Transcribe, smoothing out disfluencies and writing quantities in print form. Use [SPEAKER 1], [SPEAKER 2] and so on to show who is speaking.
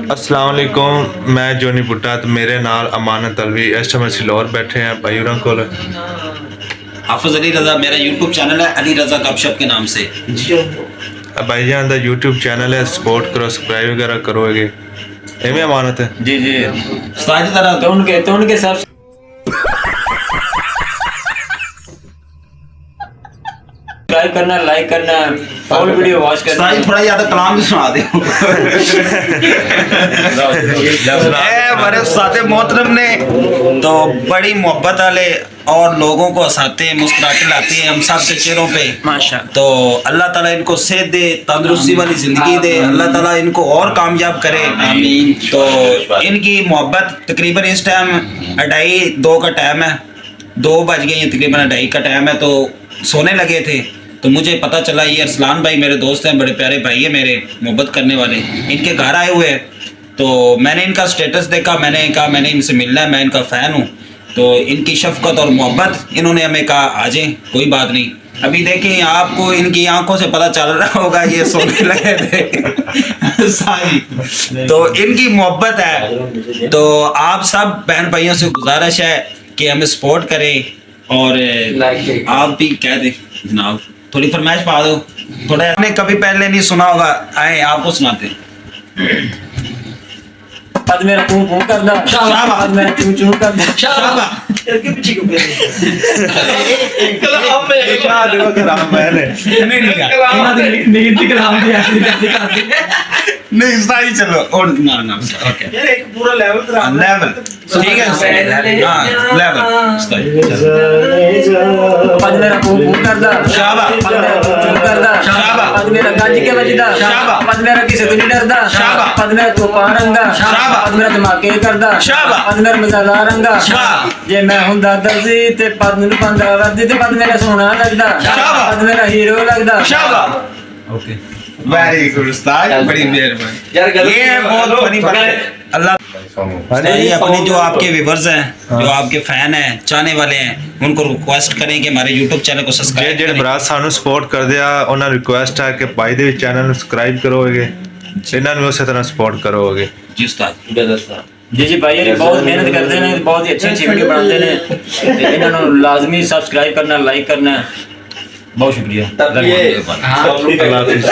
[SPEAKER 1] अस्सलाम वालेकुम, मैं जोनी भुट्टा ते मेरे नाल अमानत अलवी इस समय सिलौर बैठे हैं भाई होरां कोल।
[SPEAKER 2] हाफिज अली रजा मेरा यूट्यूब चैनल है, अली रजा गपशप के नाम से।
[SPEAKER 1] भाई जान दा यूट्यूब चैनल है, सपोर्ट करो, सब्सक्राइब वगैरह करोगे। एवं अमानत है
[SPEAKER 3] जी जी
[SPEAKER 2] उस्ताद की तरह
[SPEAKER 3] तो उनके सब सब्सक्राइब करना, लाइक करना और वीडियो वॉच करना।
[SPEAKER 2] उस्ताद थोड़ा ज्यादा कलाम भी सुना दे। हमारे उस्ताद मोहतरम ने तो बड़ी मोहब्बत वाले और लोगों को हंसाते हैं, मुस्कुराते लाते हैं हम सब के चेहरों पे
[SPEAKER 3] माशा।
[SPEAKER 2] तो अल्लाह ताला इनको सेहत दे, तंदुरुस्ती वाली जिंदगी दे, अल्लाह ताला इनको और कामयाब करे। आमीन। तो इनकी मोहब्बत तकरीबन इस टाइम 2:30 का टाइम है, 2 बज गए हैं, तकरीबन 2:30 का टाइम है। तो सोने लगे थे तो मुझे पता चला ये अरसलान भाई मेरे दोस्त हैं, बड़े प्यारे भाई है मेरे, मोहब्बत करने वाले, इनके घर आए हुए हैं। तो मैंने इनका स्टेटस देखा, मैंने कहा मैंने इनसे मिलना है, मैं इनका फ़ैन हूँ। तो इनकी शफकत और मोहब्बत, इन्होंने हमें कहा आ जाएं, कोई बात नहीं। अभी देखें आपको इनकी आंखों से पता चल रहा होगा ये सोने लगे थे सारी। तो इनकी मोहब्बत है। तो आप सब बहन भाइयों से गुजारिश है कि हमें सपोर्ट करें और आप भी कह दें जनाब, थोड़ी फरमाइश पा दो। थोड़ा आपने कभी पहले नहीं सुना होगा, आए आपको सुनाते हैं।
[SPEAKER 3] पद मेरा पूं पूं करदा,
[SPEAKER 2] शाबाश।
[SPEAKER 3] पद मेरा चूं चूं करदा,
[SPEAKER 2] शाबाश।
[SPEAKER 3] नीति कलाम दी ऐसी कैसी करदी
[SPEAKER 2] नहीं सारी चलो और ना ना ओके यार एक पूरा लेवल ठीक है हां लेवल
[SPEAKER 3] पद मेरा पूं पूं करदा,
[SPEAKER 2] शाबाश।
[SPEAKER 3] पद मेरा चूं चूं करदा,
[SPEAKER 2] शाबाश।
[SPEAKER 3] पद मेरा गज के वजदा,
[SPEAKER 2] शाबाश।
[SPEAKER 3] पद मेरा किसे तो नहीं डरदा,
[SPEAKER 2] शाबाश।
[SPEAKER 3] पद मेरा तूफान रंगा,
[SPEAKER 2] शाबाश।
[SPEAKER 3] पद मेरा धमाके करदा,
[SPEAKER 2] शाबाश।
[SPEAKER 3] पद मेरा मजाला रंगा,
[SPEAKER 2] शाबाश।
[SPEAKER 3] जे मैं हुंदा दर्जी ते पद नूं पंदा वरदी ते पद मेरा सोना लगदा,
[SPEAKER 2] शाबाश।
[SPEAKER 3] पद मेरा हीरो लगदा।
[SPEAKER 2] शाबाश। ओके वेरी गुड उस्ताद, बड़ी मेहरबानी
[SPEAKER 3] यार
[SPEAKER 2] ये है बहुत फनी बात है। अल्लाह ये अपने जो आपके व्यूअर्स हैं, जो आपके फैन हैं, चाहने वाले हैं, उनको रिक्वेस्ट करें कि हमारे YouTube चैनल को सब्सक्राइब
[SPEAKER 1] ਜਿਹੜੇ
[SPEAKER 2] करें।
[SPEAKER 1] ਭਰਾ ਸਾਨੂੰ ਸਪੋਰਟ ਕਰਦੇ ਆ ਉਹਨਾਂ ਨੂੰ ਰਿਕੁਐਸਟ ਹੈ ਕਿ ਭਾਈ ਦੇ ਵੀ ਚੈਨਲ ਨੂੰ ਸਬਸਕ੍ਰਾਈਬ ਕਰੋਗੇ, ਇਹਨਾਂ ਨੂੰ ਉਸੇ ਤਰ੍ਹਾਂ ਸਪੋਰਟ ਕਰੋਗੇ।
[SPEAKER 2] जी उस्ताद
[SPEAKER 3] जी जी भाई ये बहुत मेहनत करते हैं, बहुत ही अच्छी अच्छी वीडियो बनाते हैं, इन्होंने लाजमी सब्सक्राइब करना, लाइक करना। बहुत शुक्रिया।
[SPEAKER 1] अल्लाह हाफिज़।